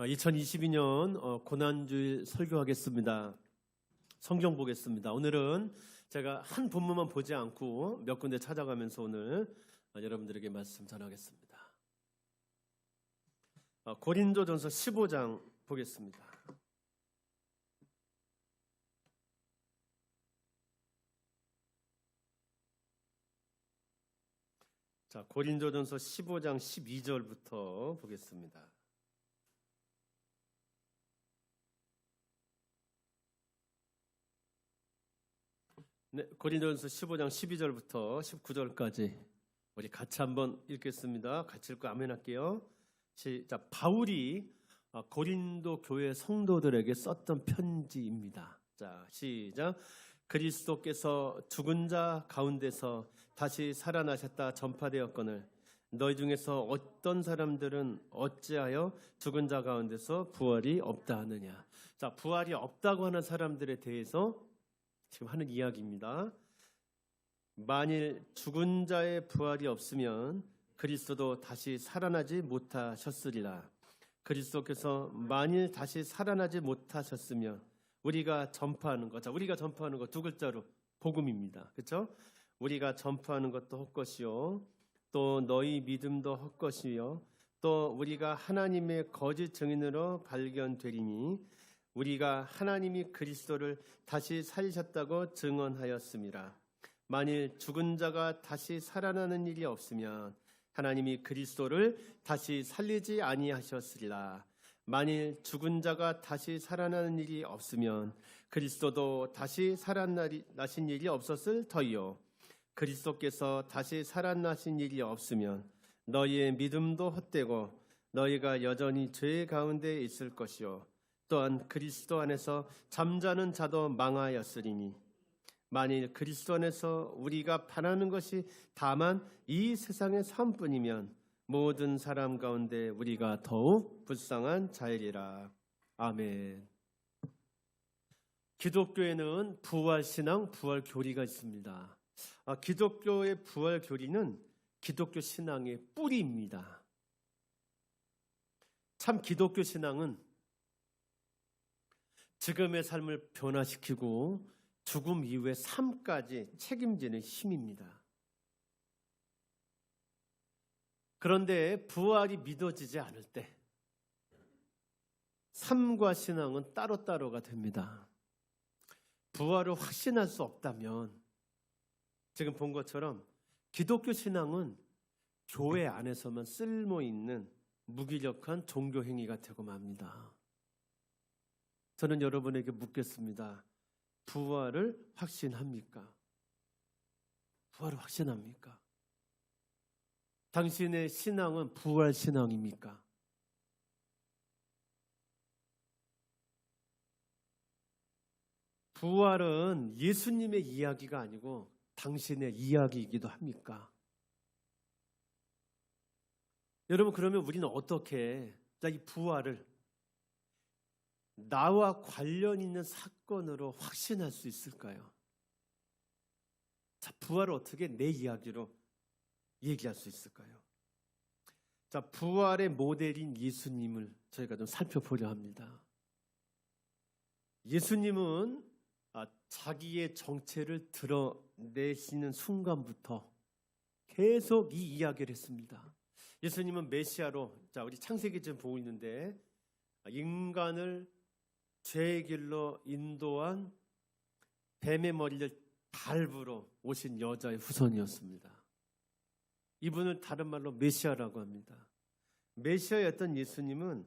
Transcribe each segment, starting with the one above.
2022년 고난주일 설교하겠습니다. 성경 보겠습니다. 오늘은 제가 한 본문만 보지 않고 몇 군데 찾아가면서 오늘 여러분들에게 말씀 전하겠습니다. 고린도전서 15장 보겠습니다. 자, 고린도전서 15장 12절부터 보겠습니다. 네, 고린도전서 15장 12절부터 19절까지 우리 같이 한번 읽겠습니다. 같이 읽고 아멘 할게요. 시작. 바울이 고린도 교회 성도들에게 썼던 편지입니다. 자, 시작. 그리스도께서 죽은 자 가운데서 다시 살아나셨다 전파되었거늘 너희 중에서 어떤 사람들은 어찌하여 죽은 자 가운데서 부활이 없다 하느냐. 자, 부활이 없다고 하는 사람들에 대해서 지금 하는 이야기입니다. 만일 죽은 자의 부활이 없으면 그리스도도 다시 살아나지 못하셨으리라. 그리스도께서 만일 다시 살아나지 못하셨으면 우리가 전파하는 것, 자, 우리가 전파하는 것 두 글자로 복음입니다. 그렇죠? 우리가 전파하는 것도 헛것이요, 또 너희 믿음도 헛것이요, 또 우리가 하나님의 거짓 증인으로 발견되리니 우리가 하나님이 그리스도를 다시 살리셨다고 증언하였습니다. 만일 죽은 자가 다시 살아나는 일이 없으면 하나님이 그리스도를 다시 살리지 아니하셨으리라. 만일 죽은 자가 다시 살아나는 일이 없으면 그리스도도 다시 살아나신 일이 없었을 터이요. 그리스도께서 다시 살아나신 일이 없으면 너희의 믿음도 헛되고 너희가 여전히 죄 가운데 있을 것이요. 또한 그리스도 안에서 잠자는 자도 망하였으리니 만일 그리스도 안에서 우리가 바라는 것이 다만 이 세상의 삶뿐이면 모든 사람 가운데 우리가 더욱 불쌍한 자이리라. 아멘. 기독교에는 부활신앙, 부활교리가 있습니다. 기독교의 부활교리는 기독교 신앙의 뿌리입니다. 참 기독교 신앙은 지금의 삶을 변화시키고 죽음 이후의 삶까지 책임지는 힘입니다. 그런데 부활이 믿어지지 않을 때 삶과 신앙은 따로따로가 됩니다. 부활을 확신할 수 없다면 지금 본 것처럼 기독교 신앙은 교회 안에서만 쓸모있는 무기력한 종교 행위가 되고 맙니다. 저는 여러분에게 묻겠습니다. 부활을 확신합니까? 부활을 확신합니까? 당신의 신앙은 부활 신앙입니까? 부활은 예수님의 이야기가 아니고 당신의 이야기이기도 합니까? 여러분, 그러면 우리는 어떻게 이 부활을 나와 관련 있는 사건으로 확신할 수 있을까요? 자, 부활을 어떻게 내 이야기로 얘기할 수 있을까요? 자, 부활의 모델인 예수님을 저희가 좀 살펴보려 합니다. 예수님은 자기의 정체를 드러내시는 순간부터 계속 이 이야기를 했습니다. 예수님은 메시아로, 자, 우리 창세기 좀 보고 있는데 인간을 죄의 길로 인도한 뱀의 머리를 밟으러 오신 여자의 후손이었습니다. 이분을 다른 말로 메시아라고 합니다. 메시아였던 예수님은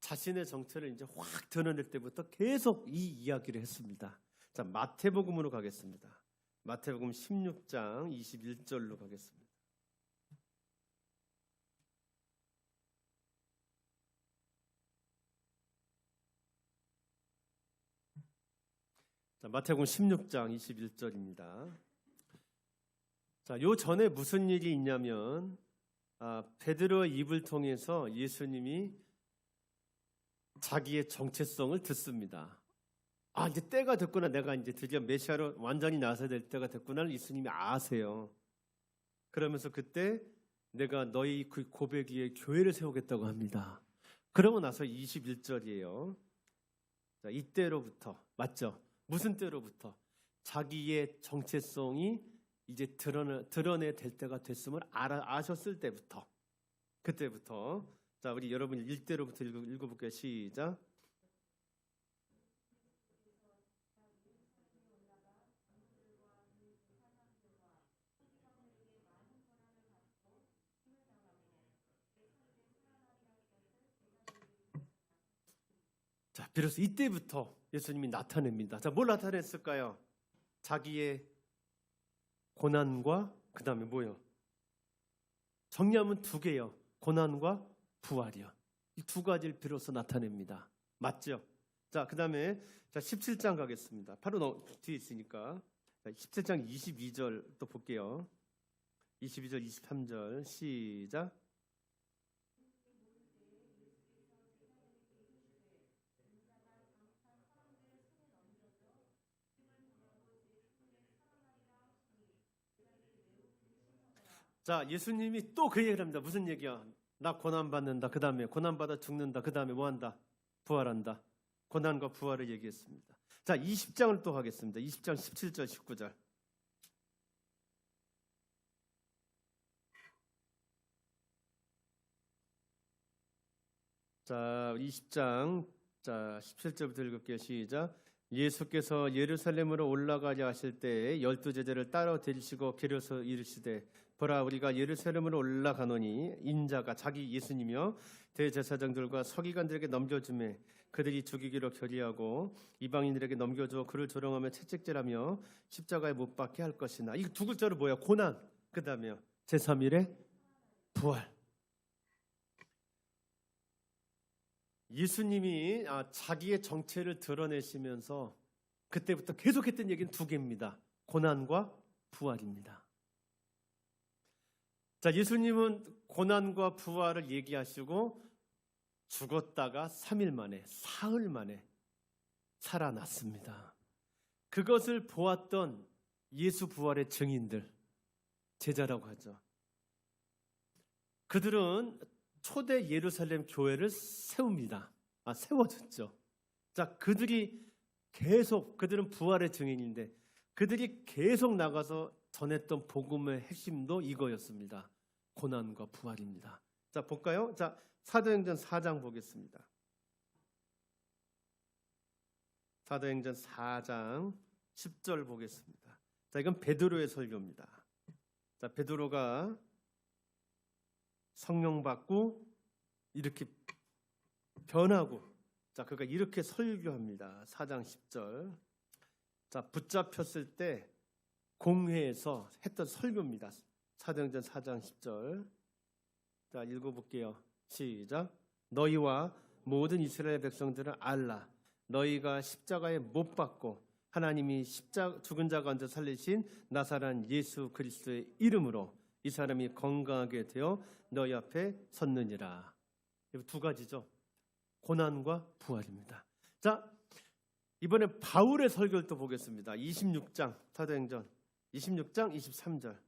자신의 정체를 이제 확 드러낼 때부터 계속 이 이야기를 했습니다. 자, 마태복음으로 가겠습니다. 마태복음 16장 21절로 가겠습니다. 자, 마태복음 16장 21절입니다. 자, 요 전에 무슨 일이 있냐면 베드로의 입을 통해서 예수님이 자기의 정체성을 듣습니다. 이제 때가 됐구나. 내가 이제 드디어 메시아로 완전히 나서야 될 때가 됐구나를 예수님이 아세요. 그러면서 그때 내가 너희 그 고백 위에 교회를 세우겠다고 합니다. 그러고 나서 21절이에요. 자, 이때로부터, 맞죠? 무슨 때로부터? 자기의 정체성이 이제 드러내 될 때가 됐음을 아셨을 때부터, 그때부터. 자, 우리 여러분 1대로부터 읽어볼게요. 시작. 자, 비로소 이때부터 예수님이 나타냅니다. 자, 뭘 나타냈을까요? 자기의 고난과 그 다음에 뭐요? 정리하면 두 개요. 고난과 부활이요. 이 두 가지를 비로소 나타냅니다. 맞죠? 자, 그 다음에 17장 가겠습니다. 바로 뒤에 있으니까. 자, 17장 22절 또 볼게요. 22절, 23절 시작. 자, 예수님이 또 그 얘기를 합니다. 무슨 얘기야? 나 고난받는다. 그 다음에 고난받아 죽는다. 그 다음에 뭐 한다? 부활한다. 고난과 부활을 얘기했습니다. 자, 20장을 또 하겠습니다. 20장 17절, 19절. 자, 20장 17절부터 읽을게요. 시작. 예수께서 예루살렘으로 올라가려 하실 때에 12제자를 따라 데리시고 길에서 이르시되 보라 우리가 예루살렘으로 올라가노니 인자가 자기 예수님이요 대제사장들과 서기관들에게 넘겨주매 그들이 죽이기로 결의하고 이방인들에게 넘겨줘 그를 조롱하며 채찍질하며 십자가에 못 박게 할 것이나. 이 두 글자로 뭐야? 고난. 그 다음에요 제3일에 부활. 예수님이 자기의 정체를 드러내시면서 그때부터 계속했던 얘기는 두 개입니다. 고난과 부활입니다. 자, 예수님은 고난과 부활을 얘기하시고 죽었다가 3일 만에, 사흘 만에 살아났습니다. 그것을 보았던 예수 부활의 증인들, 제자라고 하죠. 그들은 초대 예루살렘 교회를 세웁니다. 세워졌죠. 자, 그들은 부활의 증인인데 그들이 계속 나가서 전했던 복음의 핵심도 이거였습니다. 고난과 부활입니다. 자, 볼까요? 자, 사도행전 4장 보겠습니다. 사도행전 4장 10절 보겠습니다. 자, 이건 베드로의 설교입니다. 자, 베드로가 성령 받고 이렇게 변하고, 자, 그가 이렇게 설교합니다. 4장 10절. 자, 붙잡혔을 때 공회에서 했던 설교입니다. 사도행전 4장 10절. 자, 읽어볼게요. 시작. 너희와 모든 이스라엘 백성들은 알라. 너희가 십자가에 못 박고 하나님이 죽은 자 가운데 살리신 나사란 예수 그리스도의 이름으로 이 사람이 건강하게 되어 너희 앞에 섰느니라. 두 가지죠. 고난과 부활입니다. 자, 이번에 바울의 설교를 또 보겠습니다. 26장 사도행전 26장 23절.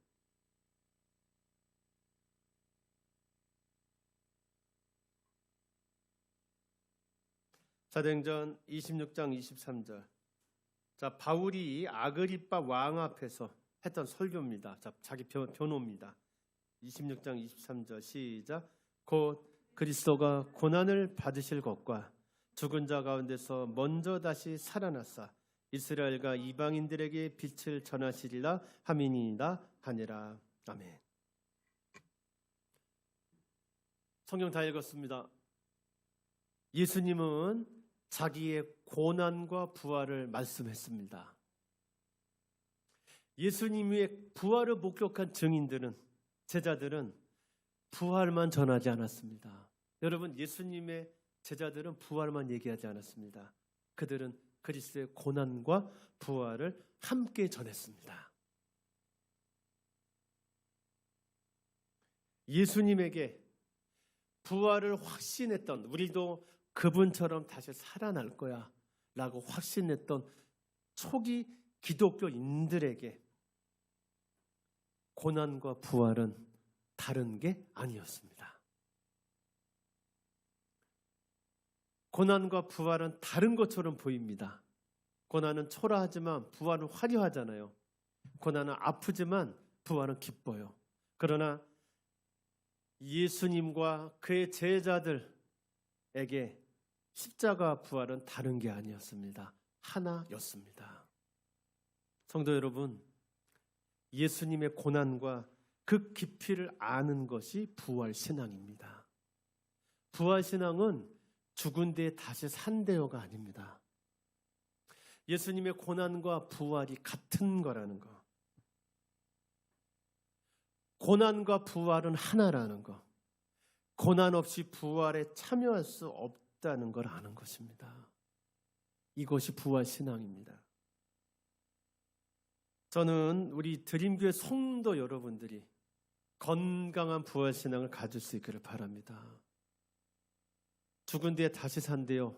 사도행전 26장 23절. 자, 바울이 아그리빠 왕 앞에서 했던 설교입니다. 자, 자기 변호입니다. 26장 23절 시작. 곧 그리스도가 고난을 받으실 것과 죽은 자 가운데서 먼저 다시 살아나사 이스라엘과 이방인들에게 빛을 전하시리라 함이니이다 하니라. 아멘. 성경 다 읽었습니다. 예수님은 자기의 고난과 부활을 말씀했습니다. 예수님의 부활을 목격한 증인들은, 제자들은 부활만 전하지 않았습니다. 여러분, 예수님의 제자들은 부활만 얘기하지 않았습니다. 그들은 그리스도의 고난과 부활을 함께 전했습니다. 예수님에게 부활을 확신했던, 우리도 그분처럼 다시 살아날 거야 라고 확신했던 초기 기독교인들에게 고난과 부활은 다른 게 아니었습니다. 고난과 부활은 다른 것처럼 보입니다. 고난은 초라하지만 부활은 화려하잖아요. 고난은 아프지만 부활은 기뻐요. 그러나 예수님과 그의 제자들에게 십자가 부활은 다른 게 아니었습니다. 하나였습니다. 성도 여러분, 예수님의 고난과 그 깊이를 아는 것이 부활 신앙입니다. 부활 신앙은 죽은 뒤에 다시 산대요가 아닙니다. 예수님의 고난과 부활이 같은 거라는 거. 고난과 부활은 하나라는 거. 고난 없이 부활에 참여할 수 없다는 걸 아는 것입니다. 이것이 부활 신앙입니다. 저는 우리 드림교회 성도 여러분들이 건강한 부활 신앙을 가질 수 있기를 바랍니다. 죽은 뒤에 다시 산대요.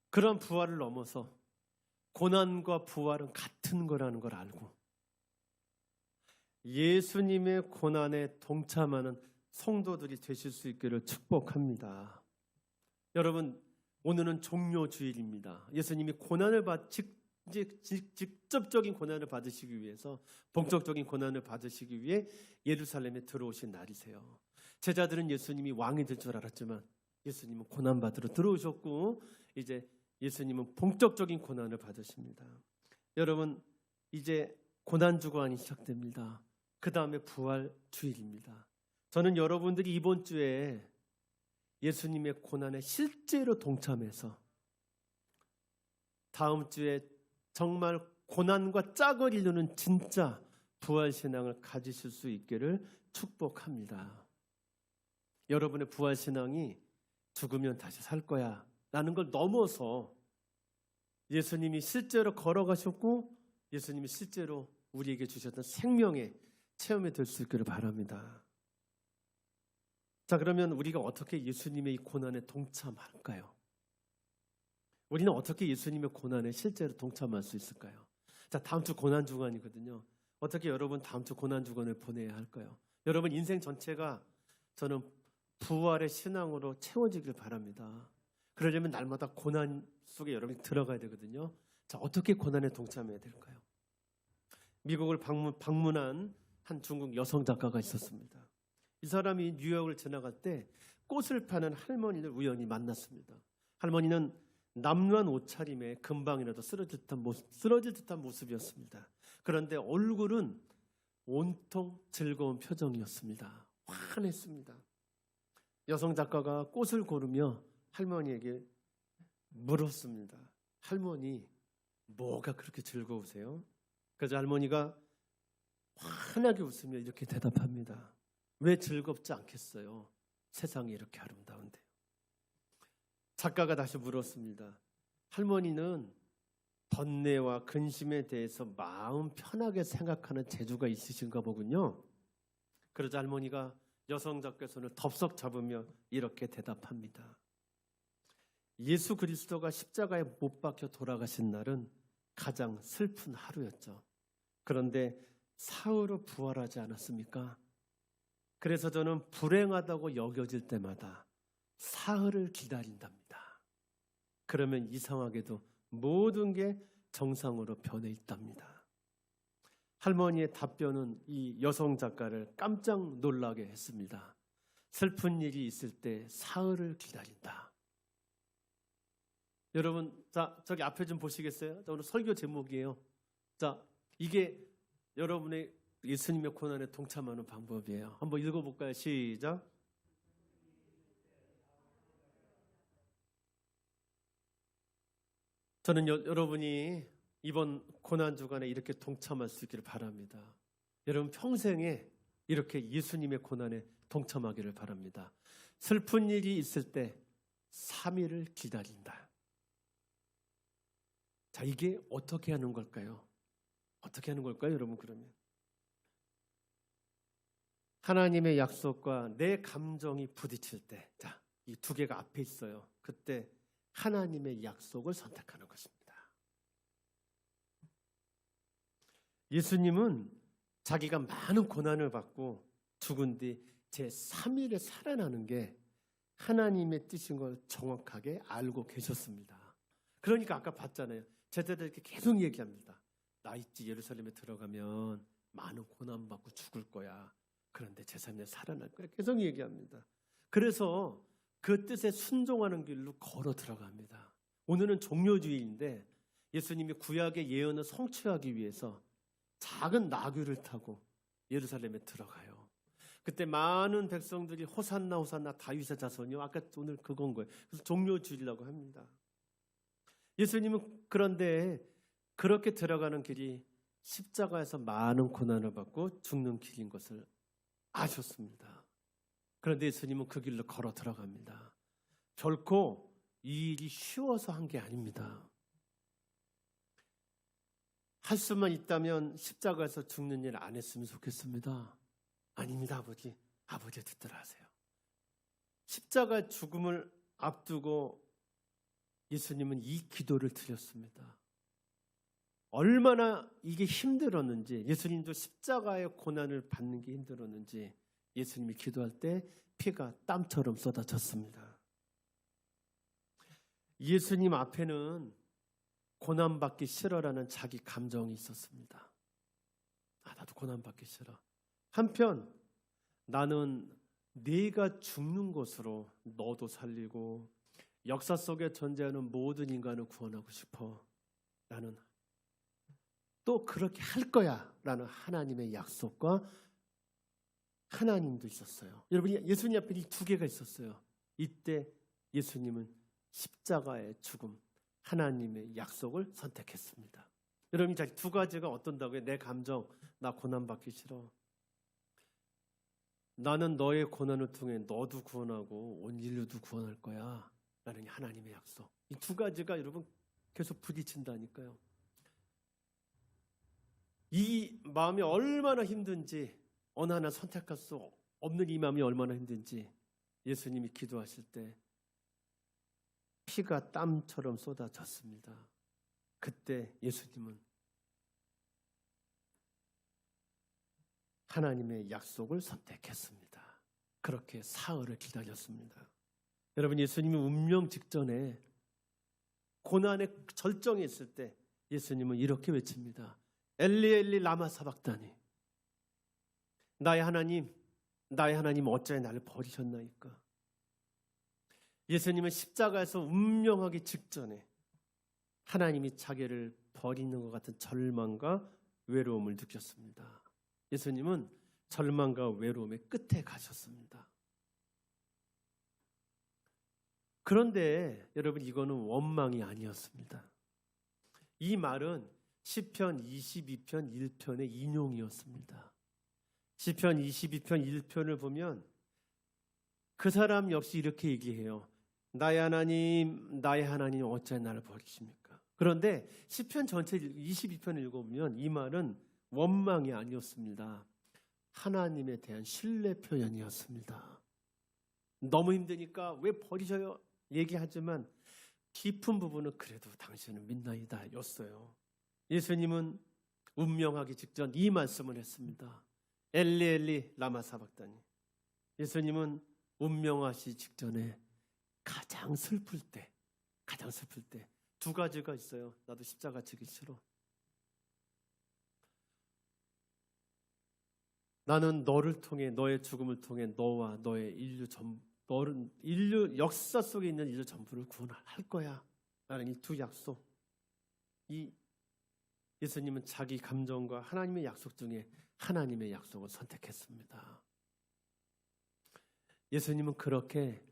그런 부활을 넘어서 고난과 부활은 같은 거라는 걸 알고 예수님의 고난에 동참하는 성도들이 되실 수 있기를 축복합니다. 여러분, 오늘은 종료주일입니다. 예수님이 직접적인 고난을 받으시기 위해서, 본격적인 고난을 받으시기 위해 예루살렘에 들어오신 날이세요. 제자들은 예수님이 왕이 될 줄 알았지만 예수님은 고난받으러 들어오셨고 이제 예수님은 본격적인 고난을 받으십니다. 여러분, 이제 고난주간이 시작됩니다. 그 다음에 부활주일입니다. 저는 여러분들이 이번 주에 예수님의 고난에 실제로 동참해서 다음 주에 정말 고난과 짝을 이루는 진짜 부활신앙을 가지실 수 있기를 축복합니다. 여러분의 부활신앙이 죽으면 다시 살 거야 라는 걸 넘어서 예수님이 실제로 걸어가셨고 예수님이 실제로 우리에게 주셨던 생명의 체험이 될 수 있기를 바랍니다. 자, 그러면 우리가 어떻게 예수님의 이 고난에 동참할까요? 우리는 어떻게 예수님의 고난에 실제로 동참할 수 있을까요? 자, 다음 주 고난주간이거든요. 어떻게 여러분 다음 주 고난주간을 보내야 할까요? 여러분 인생 전체가 저는 부활의 신앙으로 채워지길 바랍니다. 그러려면 날마다 고난 속에 여러분이 들어가야 되거든요. 자, 어떻게 고난에 동참해야 될까요? 미국을 방문한 한 중국 여성 작가가 있었습니다. 이 사람이 뉴욕을 지나갈 때 꽃을 파는 할머니를 우연히 만났습니다. 할머니는 남루한 옷차림에 금방이라도 쓰러질 듯한 모습이었습니다. 그런데 얼굴은 온통 즐거운 표정이었습니다. 환했습니다. 여성 작가가 꽃을 고르며 할머니에게 물었습니다. 할머니, 뭐가 그렇게 즐거우세요? 그래서 할머니가 환하게 웃으며 이렇게 대답합니다. 왜 즐겁지 않겠어요? 세상이 이렇게 아름다운데요. 작가가 다시 물었습니다. 할머니는 번뇌와 근심에 대해서 마음 편하게 생각하는 재주가 있으신가 보군요. 그러자 할머니가 여성 작가의 손을 덥석 잡으며 이렇게 대답합니다. 예수 그리스도가 십자가에 못 박혀 돌아가신 날은 가장 슬픈 하루였죠. 그런데 사흘로 부활하지 않았습니까? 그래서 저는 불행하다고 여겨질 때마다 사흘을 기다린답니다. 그러면 이상하게도 모든 게 정상으로 변해 있답니다. 할머니의 답변은 이 여성 작가를 깜짝 놀라게 했습니다. 슬픈 일이 있을 때 사흘을 기다린다. 여러분, 자, 저기 앞에 좀 보시겠어요? 오늘 설교 제목이에요. 자, 이게 여러분의 예수님의 고난에 동참하는 방법이에요. 한번 읽어볼까요? 시작. 저는 여러분이 이번 고난주간에 이렇게 동참할 수 있기를 바랍니다. 여러분 평생에 이렇게 예수님의 고난에 동참하기를 바랍니다. 슬픈 일이 있을 때 3일을 기다린다. 자, 이게 어떻게 하는 걸까요? 어떻게 하는 걸까요, 여러분? 그러면 하나님의 약속과 내 감정이 부딪힐 때, 자, 이 두 개가 앞에 있어요. 그때 하나님의 약속을 선택하는 것입니다. 예수님은 자기가 많은 고난을 받고 죽은 뒤 제3일에 살아나는 게 하나님의 뜻인 걸 정확하게 알고 계셨습니다. 그러니까 아까 봤잖아요. 제자들 이렇게 계속 얘기합니다. 나 있지 예루살렘에 들어가면 많은 고난받고 죽을 거야. 그런데 제3에 살아날 거야. 계속 얘기합니다. 그래서 그 뜻에 순종하는 길로 걸어 들어갑니다. 오늘은 종료주의인데 예수님이 구약의 예언을 성취하기 위해서 작은 나귀를 타고 예루살렘에 들어가요. 그때 많은 백성들이 호산나 호산나 다윗의 자손이요. 아까 오늘 그건 거예요. 그래서 종료주의라고 합니다. 예수님은 그런데 그렇게 들어가는 길이 십자가에서 많은 고난을 받고 죽는 길인 것을 아셨습니다. 그런데 예수님은 그 길로 걸어 들어갑니다. 결코 이 일이 쉬워서 한 게 아닙니다. 할 수만 있다면 십자가에서 죽는 일 안 했으면 좋겠습니다. 아닙니다, 아버지. 아버지 듣더라 하세요. 십자가 죽음을 앞두고 예수님은 이 기도를 드렸습니다. 얼마나 이게 힘들었는지, 예수님도 십자가의 고난을 받는 게 힘들었는지 예수님이 기도할 때 피가 땀처럼 쏟아졌습니다. 예수님 앞에는 고난받기 싫어라는 자기 감정이 있었습니다. 나도 고난받기 싫어. 한편 나는 네가 죽는 것으로 너도 살리고 역사 속에 존재하는 모든 인간을 구원하고 싶어. 나는 또 그렇게 할 거야 라는 하나님의 약속과 하나님도 있었어요. 여러분, 예수님 앞에 이 두 개가 있었어요. 이때 예수님은 십자가의 죽음, 하나님의 약속을 선택했습니다. 여러분, 이 두 가지가 어떤다고요? 내 감정, 나 고난받기 싫어. 나는 너의 고난을 통해 너도 구원하고 온 인류도 구원할 거야 라는 하나님의 약속. 이 두 가지가 여러분 계속 부딪힌다니까요. 이 마음이 얼마나 힘든지, 어느 하나 선택할 수 없는 이 마음이 얼마나 힘든지 예수님이 기도하실 때 피가 땀처럼 쏟아졌습니다. 그때 예수님은 하나님의 약속을 선택했습니다. 그렇게 사흘을 기다렸습니다. 여러분, 예수님이 운명 직전에 고난의 절정에 있을 때 예수님은 이렇게 외칩니다. 엘리 엘리 라마 사박다니. 나의 하나님 어찌 나를 버리셨나이까. 예수님은 십자가에서 운명하기 직전에 하나님이 자기를 버리는 것 같은 절망과 외로움을 느꼈습니다. 예수님은 절망과 외로움의 끝에 가셨습니다. 그런데 여러분, 이거는 원망이 아니었습니다. 이 말은 시편 22편 1편의 인용이었습니다. 시편 22편 1편을 보면 그 사람 역시 이렇게 얘기해요. 나의 하나님 어찌 나를 버리십니까? 그런데 시편 전체 22편 읽어보면 이 말은 원망이 아니었습니다. 하나님에 대한 신뢰 표현이었습니다. 너무 힘드니까 왜 버리셔요? 얘기하지만 깊은 부분은 그래도 당신은 믿나이다 였어요. 예수님은 운명하기 직전 이 말씀을 했습니다. 엘리 엘리 라마 사박다니. 예수님은 운명하시 직전에 가장 슬플 때 두 가지가 있어요. 나도 십자가 지기 싫어. 나는 너를 통해, 너의 죽음을 통해 너와 너의 인류 역사 속에 있는 인류 전부를 구원할 거야 라는 이 두 약속. 이 예수님은 자기 감정과 하나님의 약속 중에 하나님의 약속을 선택했습니다. 예수님은 그렇게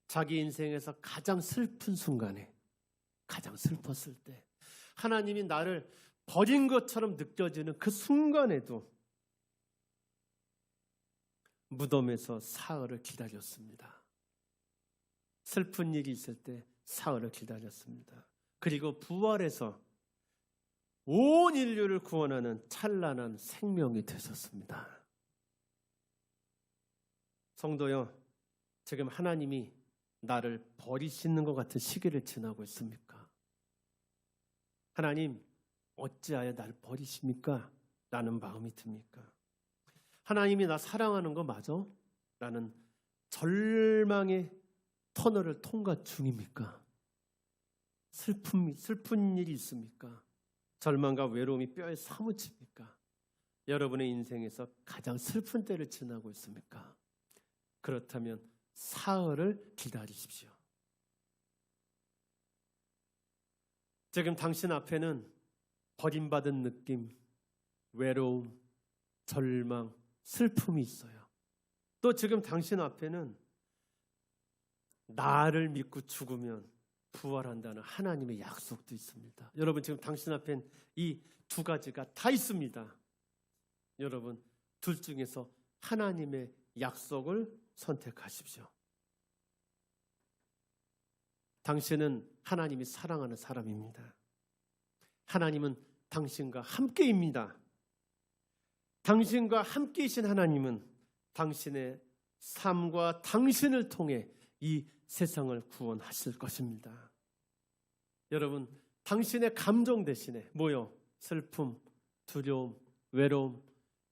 자기 인생에서 가장 슬픈 순간에, 가장 슬펐을 때, 하나님이 나를 버린 것처럼 느껴지는 그 순간에도 무덤에서 사흘을 기다렸습니다. 슬픈 일이 있을 때 사흘을 기다렸습니다. 그리고 부활해서 온 인류를 구원하는 찬란한 생명이 되셨습니다. 성도여, 지금 하나님이 나를 버리시는 것 같은 시기를 지나고 있습니까? 하나님, 어찌하여 나를 버리십니까? 라는 마음이 듭니까? 하나님이 나 사랑하는 거 맞아? 라는 절망의 터널을 통과 중입니까? 슬픈 일이 있습니까? 절망과 외로움이 뼈에 사무칩니까? 여러분의 인생에서 가장 슬픈 때를 지나고 있습니까? 그렇다면 사흘을 기다리십시오. 지금 당신 앞에는 버림받은 느낌, 외로움, 절망, 슬픔이 있어요. 또 지금 당신 앞에는 나를 믿고 죽으면 부활한다는 하나님의 약속도 있습니다. 여러분, 지금 당신 앞엔 이 두 가지가 다 있습니다. 여러분, 둘 중에서 하나님의 약속을 선택하십시오. 당신은 하나님이 사랑하는 사람입니다. 하나님은 당신과 함께입니다. 당신과 함께이신 하나님은 당신의 삶과 당신을 통해 이 세상을 구원하실 것입니다. 여러분, 당신의 감정 대신에 뭐요? 슬픔, 두려움, 외로움,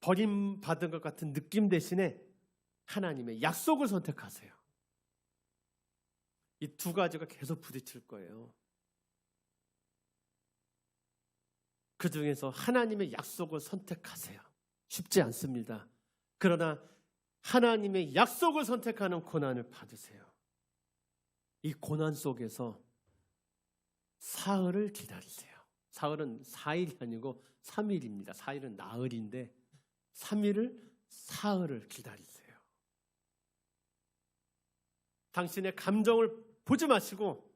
버림받은 것 같은 느낌 대신에 하나님의 약속을 선택하세요. 이 두 가지가 계속 부딪힐 거예요. 그 중에서 하나님의 약속을 선택하세요. 쉽지 않습니다. 그러나 하나님의 약속을 선택하는 고난을 받으세요. 이 고난 속에서 사흘을 기다리세요. 사흘은 4일이 아니고 3일입니다. 4일은 나흘인데 3일을 사흘을 기다리세요. 당신의 감정을 보지 마시고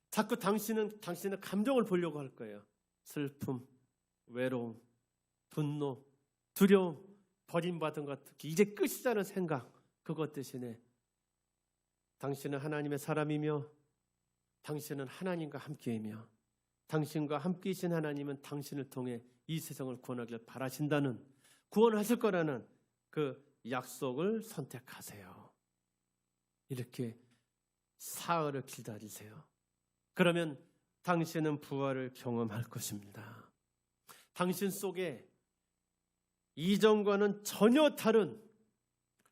자꾸 당신의 감정을 보려고 할 거예요. 슬픔, 외로움, 분노, 두려움, 버림받은 것, 이제 끝이라는 생각, 그것 대신에 당신은 하나님의 사람이며 당신은 하나님과 함께이며 당신과 함께이신 하나님은 당신을 통해 이 세상을 구원하길 바라신다는, 구원하실 거라는 그 약속을 선택하세요. 이렇게 사흘을 기다리세요. 그러면 당신은 부활을 경험할 것입니다. 당신 속에 이전과는 전혀 다른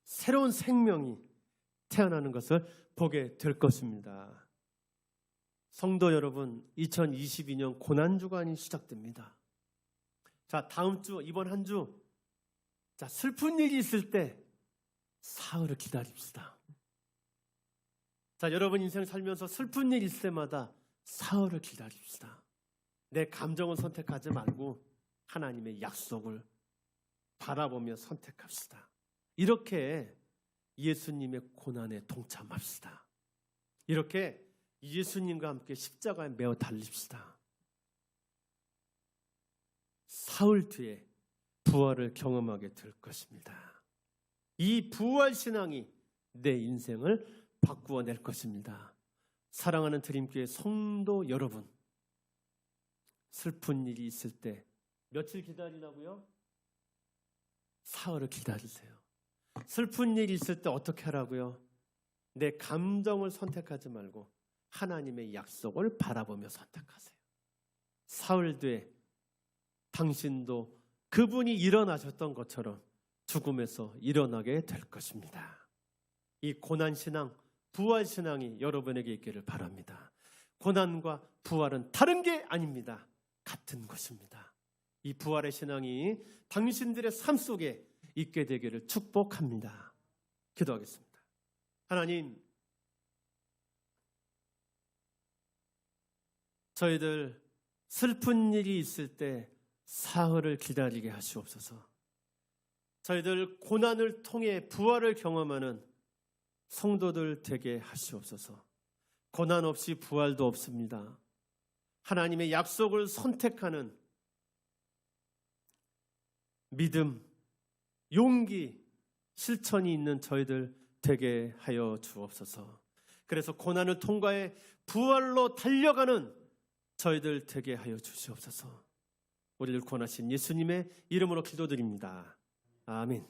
새로운 생명이 태어나는 것을 보게 될 것입니다. 성도 여러분, 2022년 고난주간이 시작됩니다. 자, 다음 주, 이번 한 주, 자, 슬픈 일이 있을 때 사흘을 기다립시다. 자, 여러분 인생 살면서 슬픈 일이 있을 때마다 사흘을 기다립시다. 내 감정을 선택하지 말고 하나님의 약속을 바라보며 선택합시다. 이렇게 예수님의 고난에 동참합시다. 이렇게 예수님과 함께 십자가에 매어 달립시다. 사흘 뒤에 부활을 경험하게 될 것입니다. 이 부활 신앙이 내 인생을 바꾸어 낼 것입니다. 사랑하는 드림교회 성도 여러분, 슬픈 일이 있을 때 며칠 기다리라고요? 사흘을 기다리세요. 슬픈 일이 있을 때 어떻게 하라고요? 내 감정을 선택하지 말고 하나님의 약속을 바라보며 선택하세요. 사흘 뒤에 당신도 그분이 일어나셨던 것처럼 죽음에서 일어나게 될 것입니다. 이 고난신앙, 부활신앙이 여러분에게 있기를 바랍니다. 고난과 부활은 다른 게 아닙니다. 같은 것입니다. 이 부활의 신앙이 당신들의 삶 속에 있게 되기를 축복합니다. 기도하겠습니다. 하나님, 저희들 슬픈 일이 있을 때 사흘을 기다리게 하시옵소서. 저희들 고난을 통해 부활을 경험하는 성도들 되게 하시옵소서. 고난 없이 부활도 없습니다. 하나님의 약속을 선택하는 믿음, 용기, 실천이 있는 저희들 되게 하여 주옵소서. 그래서 고난을 통과해 부활로 달려가는 저희들 되게 하여 주시옵소서. 우리를 구원하신 예수님의 이름으로 기도드립니다. 아멘.